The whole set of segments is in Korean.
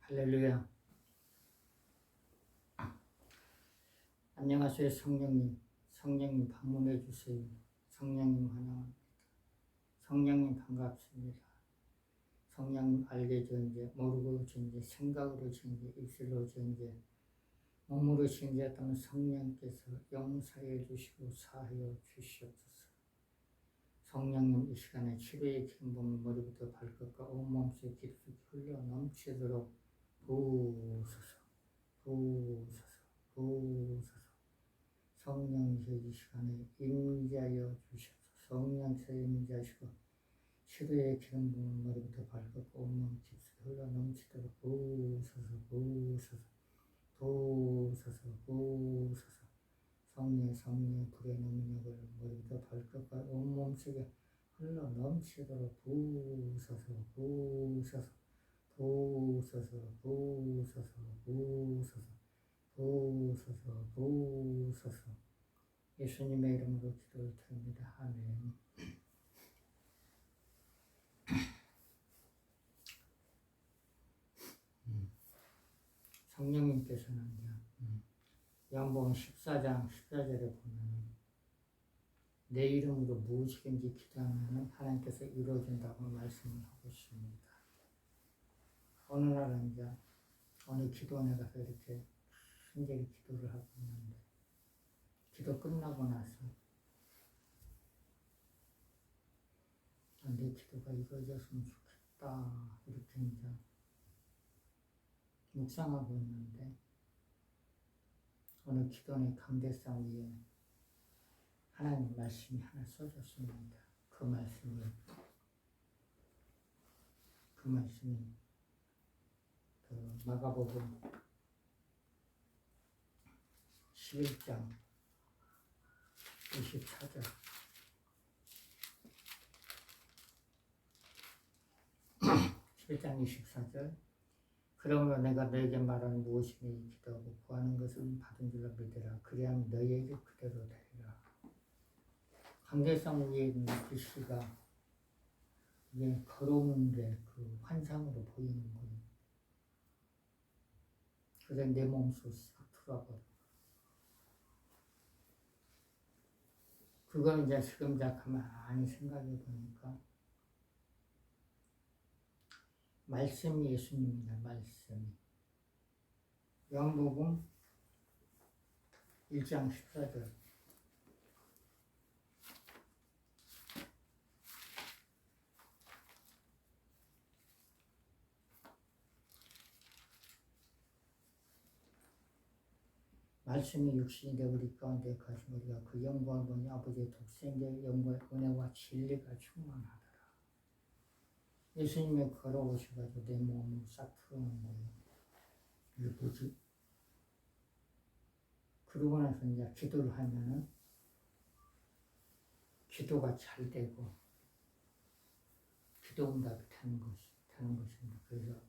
할렐루야. 안녕하세요, 성령님. 성령님 방문해 주세요. 성령님 환영합니다. 성령님 반갑습니다. 성령님 알게 전제, 모르고 전제, 생각으로 전제, 입술로 전제, 몸으로 전제했다면 성령께서 용서해 주시고 사하여 주시옵소서. 성령님 이 시간에 치료의 기름 머리부터 발끝과 온몸새 깊이 흘러 넘치도록 부으소서. 부으소서. 부으소서. 성령께서 이 시간에 임재하여 주시옵소서. 성령께서 임재하시고 치료의 기름 부은 머리부터 발끝과 온몸 깊이 흘러 넘치도록 부으소서. 부으소서. 부으소서. 부으소서. 성령 불의 능력을 머리부터 발끝과 온몸 속에 흘러 넘치도록 부으소서. 부으소서. 부으소서. 부으소서. 부으소서. 부으소서. 부으소서. 예수님의 이름으로 기도를 드립니다. 아멘. 성령님께서는 요한복음 14장 14절에 보면 내 이름으로 무엇이든지 기도하면 하나님께서 이루어진다고 말씀을 하고 있습니다. 어느 날은 어느 기도원에 가서 이렇게 순전히 기도를 하고 있는데 기도 끝나고 나서 내 기도가 이루어졌으면 좋겠다 이렇게 묵상하고 있는데 어느 기도원의 강대상 위에 하나님 말씀이 하나 써졌습니다. 그 말씀이 마가복음 11장 24절 11장 24절 그러므로 내가 너에게 말하는 무엇이니 기도하고 구하는 것은 받은 줄로 믿으라. 그리하면 너에게 그대로 되리라. 강대상 위에 있는 글씨가 이게 걸어오는데 그 환상으로 보이는 거예요. 그래서 내 몸속에 싹 들어와버려. 그걸 지금 가만히 생각해 보니까 말씀이 예수님입니다. 말씀이. 요한복음 1장 14절 말씀이 육신이 되어 우리 가운데 가신 우리가 그 영광을 보니 아버지의 독생자의 영광의 은혜와 진리가 충만하더라. 예수님이 걸어오셔가지고 내 몸을 싹 풀어놓은 거예요. 이게 뭐지? 그러고 나서 기도를 하면은 기도가 잘 되고 기도 응답이 되는 것입니다. 그래서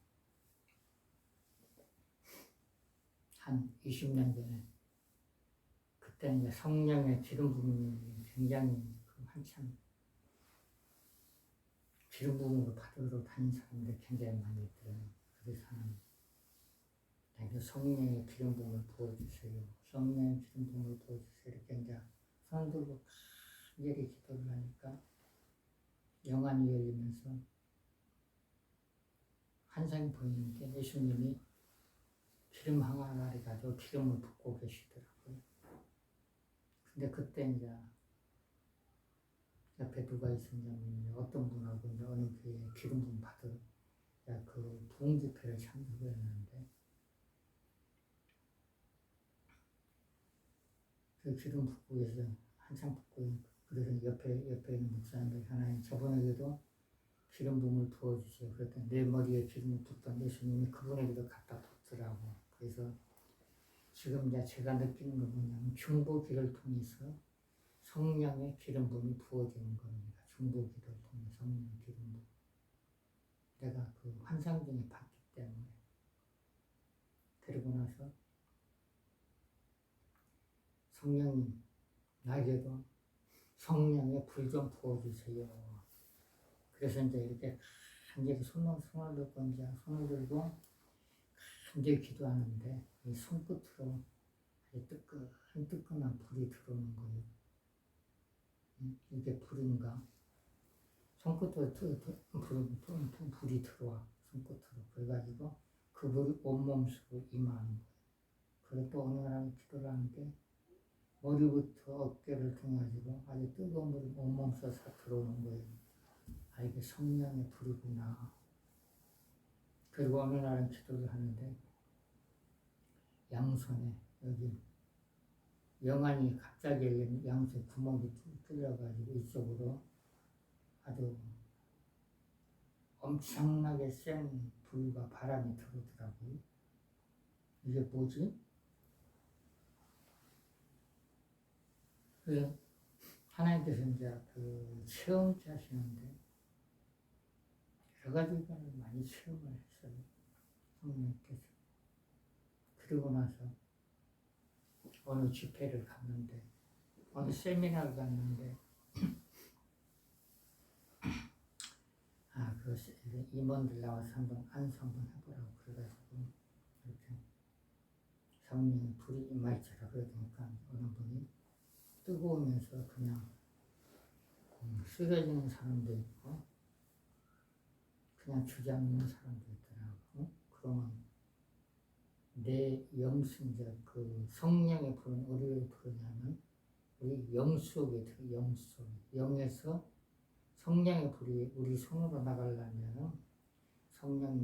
한 20년 전에 그때는 성령의 기름 부음이 굉장히 한참 기름 부음으로 받으러 다닌 사람들이 굉장히 많이 있더라고요. 그래서 하나님 성령의 기름 부음을 부어주세요. 성령의 기름 부음을 부어주세요. 이렇게 손 들고 간절히 기도를 하니까 영안이 열리면서 환상이 보이는 게 예수님이 기름 항아리 가지고 기름을 붓고 계시더라고요. 근데 그때 옆에 누가 있었냐면 어떤 분하고 어느 교회에 기름 부음 받을 그 부흥 집회를 참석을 했는데 그 기름 붓고 계서 한참 붓고 그래서 옆에 있는 목사님들이 하나님 저분에게도 기름 부음을 부어주세요. 그랬더니 내 머리에 기름을 붓던 예수님이 그분에게도 갖다 붓더라고. 그래서 지금 제가 느끼는 건 뭐냐면 중보기를 통해서 성령의 기름 부음이 부어지는 겁니다. 중보기를 통해 성령의 기름 부음. 내가 그 환상 중에 봤기 때문에. 그러고 나서 성령님 나에게도 성령의 불 좀 부어주세요. 그래서 이렇게 간절히 손을 들고 굉장히 기도하는데 이 손끝으로 아주 뜨끈뜨끈한 불이 들어오는 거예요. 이게 불인가? 손끝으로 불이 들어와. 손끝으로. 그래가지고 그 불이 온몸으로 임하는 거예요. 그리고 또 어느 날 기도를 하는데 머리부터 어깨를 통해가지고 아주 뜨거운 물이 온몸으로 다 들어오는 거예요. 아, 이게 성령의 불이구나. 그리고 어느 날은 기도를 하는데 양손에 여기 영안이 갑자기 양손 구멍이 뚫려가지고 이쪽으로 아주 엄청나게 센 불과 바람이 들어오더라고요. 이게 뭐지? 그 하나님께서 이제 그 체험케 하시는데 여러 가지를 많이 체험을 했어요. 성령께서. 그리고 나서 어느 집회를 갔는데 어느 세미나를 갔는데 그 임원들 나와서 한번 안수 한번 해보라고 그래가지고 이렇게 성령의 불이 임하리라 그러니까 어느 분이 뜨거우면서 그냥 쓰러지는 사람도 있고 그냥 주저앉는 사람도 있더라고. 그러면 내 영신자 그 성령의 불은 어디에 부르냐면 우리 영 속에 들어. 영 속에. 영에서 성령의 불이 우리 손으로 나가려면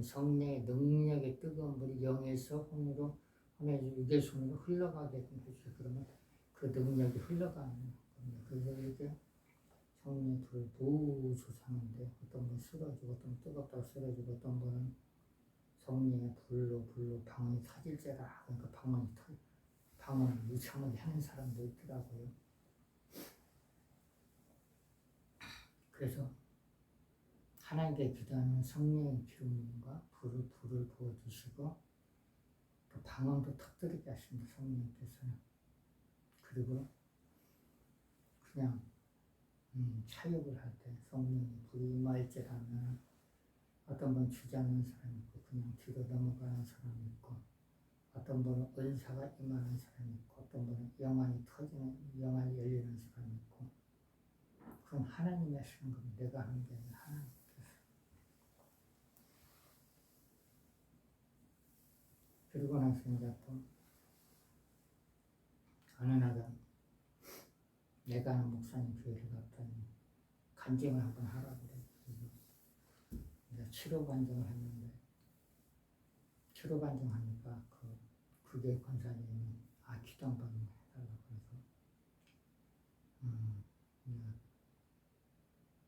성령의 능력의 뜨거운 불이 영에서 혼으로 유대 손으로 흘러가게끔 해주세요. 그러면 그 능력이 흘러가는 겁니다. 그래서 이렇게 성령의 불을 부수서 하는데 어떤 분 쓰러지고 어떤 분 뜨겁다고 쓰러지고 어떤 분은 성령의 불로 방언이 터질지라. 그러니까 방언을 유창하게 하는 사람도 있더라고요. 그래서 하나님께 기도하는 성령의 기름과 불을 부어주시고 또 방언도 터뜨리게 하십니다. 성령께서는. 그리고 그냥 사역을 할 때 성령의 불이 임할지라면 어떤 분 주저앉는 사람이 있고 그냥 뒤로 넘어가는 사람이 있고 어떤 분은 은사가 임하는 사람이 있고 어떤 분은 영안이 열리는 사람이 있고 그건 하나님이 하시는 겁니다. 내가 하는 게 아니라 하나님께서. 그리고 나서 이제 또 어느 날은 내가 아는 목사님 교회를 갔더니 간증을 한번 하라고 그래. 이제 치료 간증을 했는데 치료 간증하니까 그 교회 권사님이 기도 한번 해달라고 해서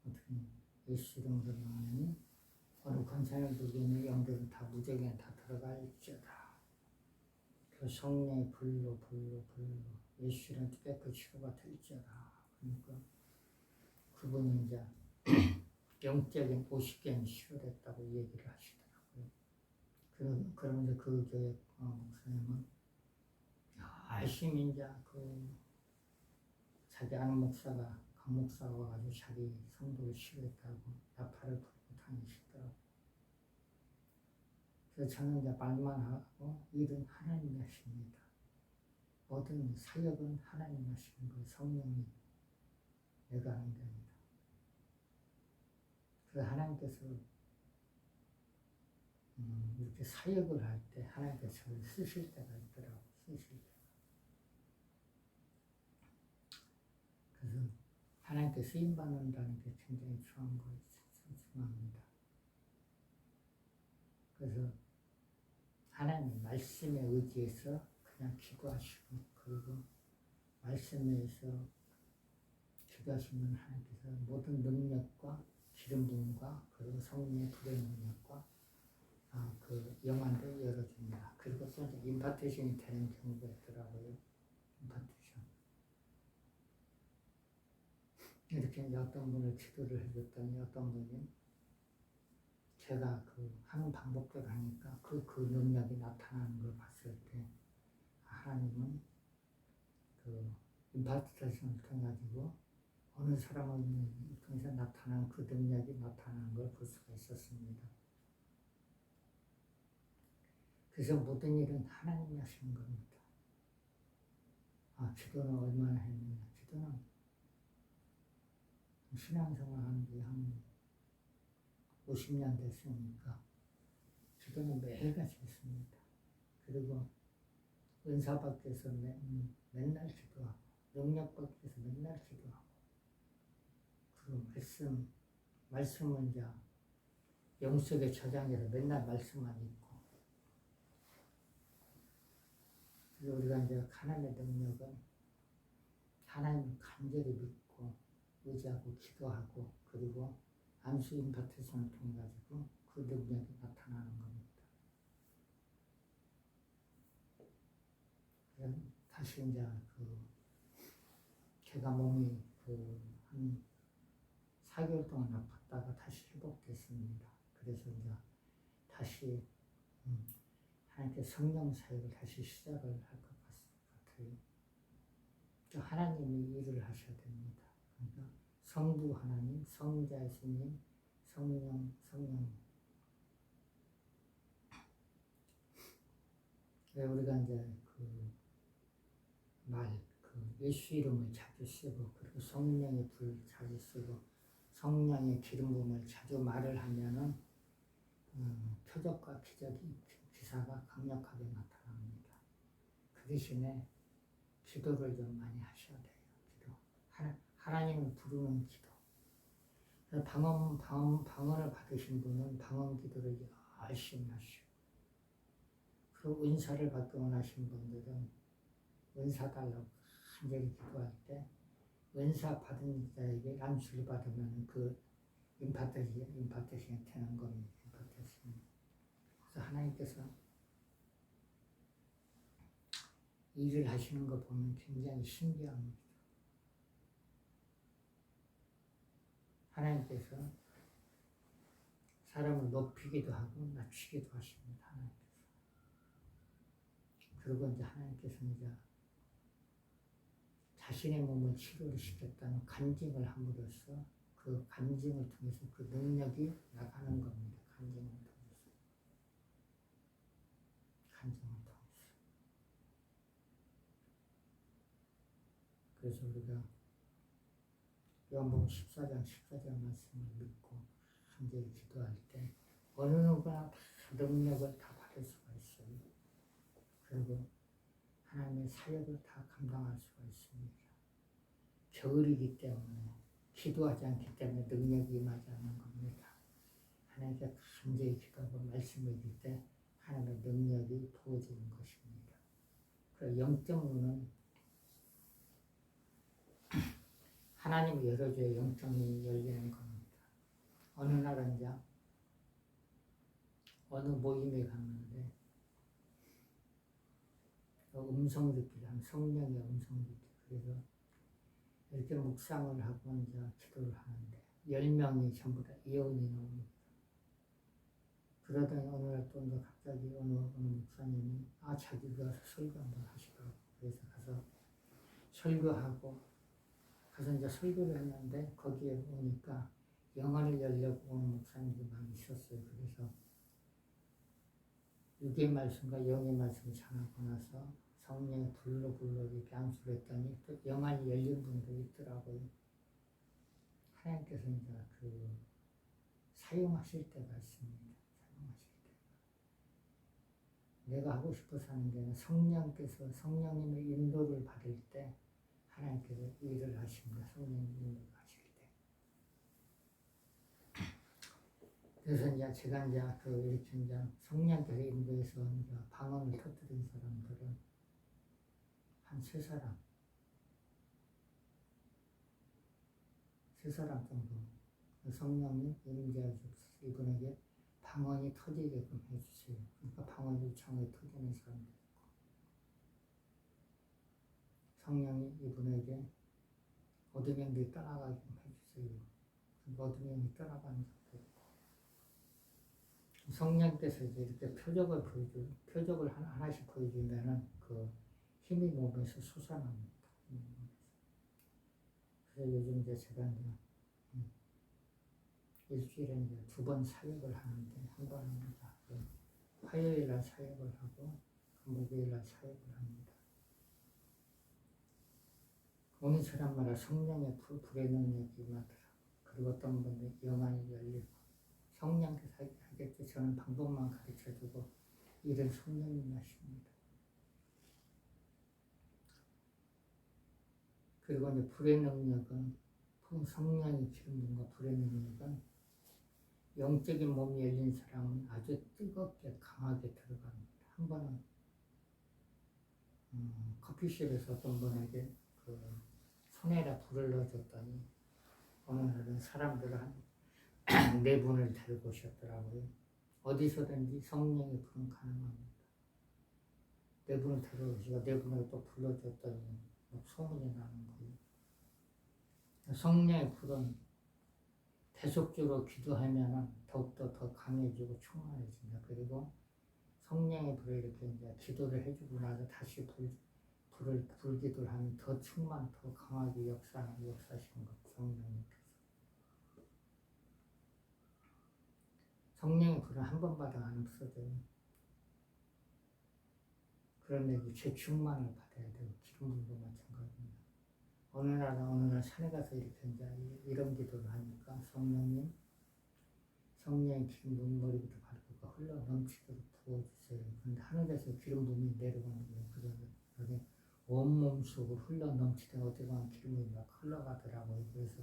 어떻게 예수 이름으로 나오니 어느 권사님들도 있는 영들은 다 무적에 다 들어갈지어다. 그 성령의 불로 예수 이름 깨끗이 치료가 될지어다. 그러니까 그분이 이제 영적인 50개는 치료됐다고 얘기를 하시더라고요. 그러면서 그 교회 목사님은 열심히 이제 자기 아는 목사가 강 목사가 와가지고 자기 성도를 치료했다고 나팔을 불고 다니시더라고요. 그래서 저는 이제 말만 하고 일은 하나님이 하십니다. 모든 사역은 하나님이 하시는 거예요. 성령이 내가 하는 게 아니라. 그래서 하나님께서 이렇게 사역을 할 때 하나님께서 저를 쓰실 때가 있더라고요. 쓰실 때. 그래서 하나님께 쓰임받는다는 게 굉장히 중요합니다. 그래서 하나님 말씀에 의지해서 그냥 기도하시고 그리고 말씀에서 기도하시면 하나님께서 모든 능력과 기름 부음과 그리고 성령의 불의 능력과 그 영안도 열어줍니다. 그리고 또 이제 임파테이션이 되는 경우가 있더라고요. 임파테이션. 이렇게 이제 어떤 분을 기도를 해줬더니 어떤 분이 제가 하는 방법대로 하니까 그 능력이 나타나는 걸 봤을 때 하나님은 임파테이션을 통해가지고 어느 사람을 통해서 나타나는 그 능력이 나타나는 걸 볼 수가 있었습니다. 그래서 모든 일은 하나님이 하시는 겁니다. 기도는 얼마나 했느냐. 기도는 신앙생활 한 지 한 50년 됐으니까 기도는 매일같이 했습니다. 그리고 은사 받기 위해서 맨날 기도하고, 능력 받기 위해서 맨날 기도하고, 그리고 말씀은 이제 영속에 저장해서 맨날 말씀만 읽고, 그리고 우리가 이제 하나님의 능력은 하나님을 간절히 믿고 의지하고 기도하고, 그리고 안수 임파테이션을 통해 가지고 그 능력이 나타나는 겁니다. 다시 이제 제가 몸이 한 4개월 동안 아팠다가 다시 회복됐습니다. 그래서 이제 다시 하나님께 성령 사역을 다시 시작을 할 것 같아요. 하나님이 일을 하셔야 됩니다. 그러니까 성부 하나님, 성자 예수님, 성령. 왜 우리가 이제 예수 이름을 자주 쓰고, 그리고 성령의 불 자주 쓰고, 성령의 기름 부음을 자주 말을 하면은 표적과 기사가 강력하게 나타납니다. 그 대신에 기도를 좀 많이 하셔야 돼요. 기도. 하나님을 부르는 기도. 방언을 받으신 분은 방언 기도를 열심히 하시고, 그리고 은사를 받기 원하신 분들은 은사 달라고 간절히 기도할 때 은사 받은 자에게 안수를 받으면 그 임파테이션이 되는 겁니다. 그래서 하나님께서 일을 하시는 거 보면 굉장히 신기합니다. 하나님께서 사람을 높이기도 하고 낮추기도 하십니다. 하나님께서. 그리고 이제 하나님께서 이제 자신의 몸을 치료를 시켰다는 간증을 함으로써 그 간증을 통해서 그 능력이 나가는 겁니다. 간증을 통해서. 그래서 우리가 요한복음 14장 말씀을 믿고 간절히 기도할 때 어느 누구나 다 능력을 다 받을 수가 있어요. 그리고 하나님의 사역을 다 감당할 수가 있습니다. 겨울이기 때문에, 기도하지 않기 때문에 능력이 임하지 않는 겁니다. 하나님께 간절히 기도하고 말씀을 읽을 때 하나님의 능력이 부어지는 것입니다. 그리고 영적 문은 하나님이 열어줘야 영적 문이 열리는 겁니다. 어느 날은 이제 어느 모임에 갔는데 음성 듣기를, 성령의 음성 듣기. 그래서 이렇게 묵상을 하고 이제 기도를 하는데 10명이 전부 다 예언이 나옵니다. 그러더니 어느 날 또 이제 갑자기 어느 목사님이 자기가 설교 한번 하시더라고. 그래서 가서 설교하고 가서 이제 설교를 했는데 거기에 오니까 영안을 열려고 오는 목사님들이 많이 있었어요. 그래서 육의 말씀과 영의 말씀을 전하고 나서 성령의 불로 이렇게 안수를 했더니 또 영안이 열린 분들이 있더라고요. 하나님께서 이제 사용하실 때가 있습니다. 내가 하고 싶어서 하는 게 아니라 성령님의 인도를 받을 때 하나님께서 일을 하십니다. 성령님 인도를 하실 때. 그래서 이제 제가 이제 이렇게 이제 성령께서 인도해서 이제 방언을 터뜨린 사람들은 한 3사람 정도 성령님 임재하셔서 이분에게 방언이 터지게끔 해주세요. 그러니까 방언 요청이 터지는 사람도 있고, 성령이 이분에게 어둠 영들이 떠나가게끔 해주세요. 그러니까 어둠 영이 떠나가는 사람도 있고, 성령께서 이제 이렇게 표적을 하나씩 보여주면은 그 힘이 몸에서 솟아납니다. 그래서 요즘 이제 제가 이제 일주일에 이제 2번 사역을 하는데, 한 번은 화요일 날 사역을 하고 목요일 날 사역을 합니다. 어느 사람마다 성령의 불의 능력이 임하더라. 그리고 어떤 분은 영안이 열리고 성령께서 하겠지. 저는 방법만 가르쳐주고 일은 성령님이 하십니다. 그리고 이제 불의 능력은 성령이 기름분과 불의 능력은 영적인 몸이 열린 사람은 아주 뜨겁게 강하게 들어갑니다. 한 번은 커피숍에서 어떤 분에게 그 손에다 불을 넣어줬더니 어느 날은 사람들을 한 4분을 데리고 오셨더라고요. 어디서든지 성령의 불은 가능합니다. 4분을 데려오시고 4분을 또 불러줬더니 소문이 나는 거예요. 성령의 불은 계속적으로 기도하면 더욱더 더 강해지고 충만해집니다. 그리고 성령의 불을 이렇게 이제 기도를 해주고 나서 다시 불기도를 하면 더 충만, 더 강하게 역사하시는 것, 성령님께서. 성령의 불은 한 번 받아 안 없어져요. 그런데 제 충만을 받아야 되고, 기름불도 마찬가지입니다. 어느 날 산에 가서 이렇게 이제 이런 기도를 하니까 성령님, 성령의 기름 머리부터 발끝까 흘러 넘치도록 부어주세요. 그런데 하늘에서 기름 부음이 내려가는 거예요. 그래서 여기 온몸 속으로 흘러 넘치도록 어디가 기름이 막 흘러가더라고요. 그래서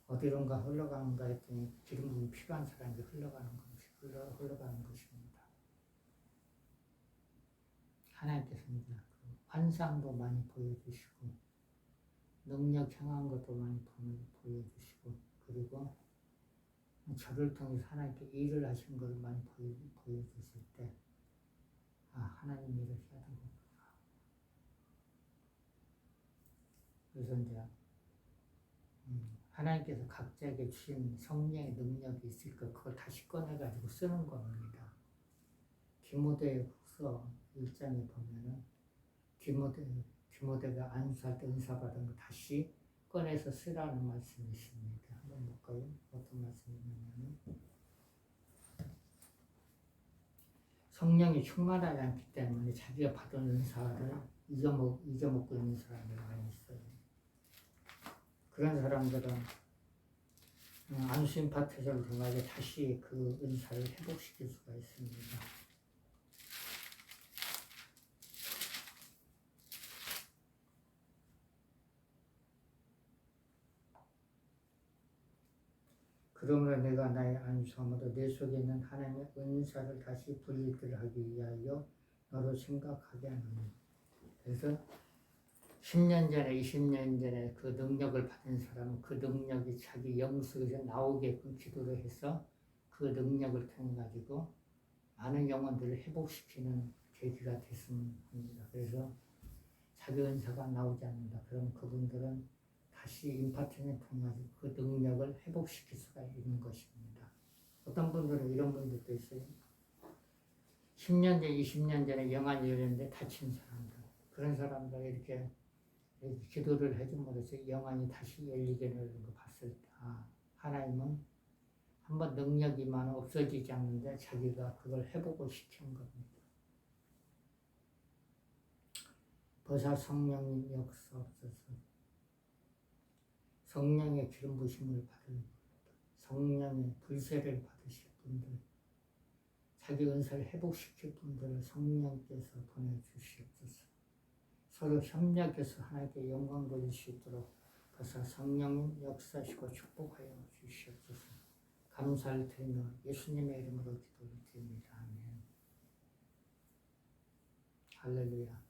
어디론가 흘러가는가 했더니 기름 부음이 필요한 사람이 흘러가는 것입니다. 하나님께서 이제 환상도 많이 보여주시고 능력 향한 것도 많이 보여주시고 그리고 저를 통해서 하나님께 일을 하신 걸 많이 보여주실 때 하나님 일을 해야 되는구나. 그래서 이제 하나님께서 각자에게 주신 성령의 능력이 있을 거 그걸 다시 꺼내가지고 쓰는 겁니다. 디모데후서 1장에 보면은 디모데가 안수할 때 은사 받은 거 다시 꺼내서 쓰라는 말씀이 있습니다. 한번 볼까요? 어떤 말씀이냐면 성령이 충만하지 않기 때문에 자기가 받은 은사를 잊어먹고 있는 사람들이 많이 있어요. 그런 사람들은 안수 임파트를 통하여 다시 그 은사를 회복시킬 수가 있습니다. 그러므로 내가 나의 안수함으로 내 속에 있는 하나님의 은사를 다시 분리하기 위하여 너로 생각하게 하노니. 그래서 10년 전에 20년 전에 그 능력을 받은 사람은 그 능력이 자기 영 속에서 나오게끔 기도를 해서 그 능력을 통해 가지고 많은 영혼들을 회복시키는 계기가 됐으면 합니다. 그래서 자기 은사가 나오지 않는다. 그럼 그분들은 다시 임파트를 통해 그 능력을 회복시킬 수가 있는 것입니다. 어떤 분들은 이런 분들도 있어요. 10년 전, 20년 전에 영안이 열렸는데 다친 사람들. 그런 사람들 이렇게 기도를 해줌으로써 영안이 다시 열리게 되는 거 봤을 때 하나님은 한번 능력이만 없어지지 않는데 자기가 그걸 회복을 시킨 겁니다. 보살 성령님 역사옵소서. 성령의 기름 부심을 받은 성령의 불세를 받으실 분들, 자기 은사를 회복시킬 분들을 성령께서 보내주시옵소서. 서로 협력해서 하나님께 영광 돌릴 수 있도록 보살 성령님 역사하시고 축복하여 주시옵소서. 감사를 드리며 예수님의 이름으로 기도를 드립니다. 아멘. 할렐루야.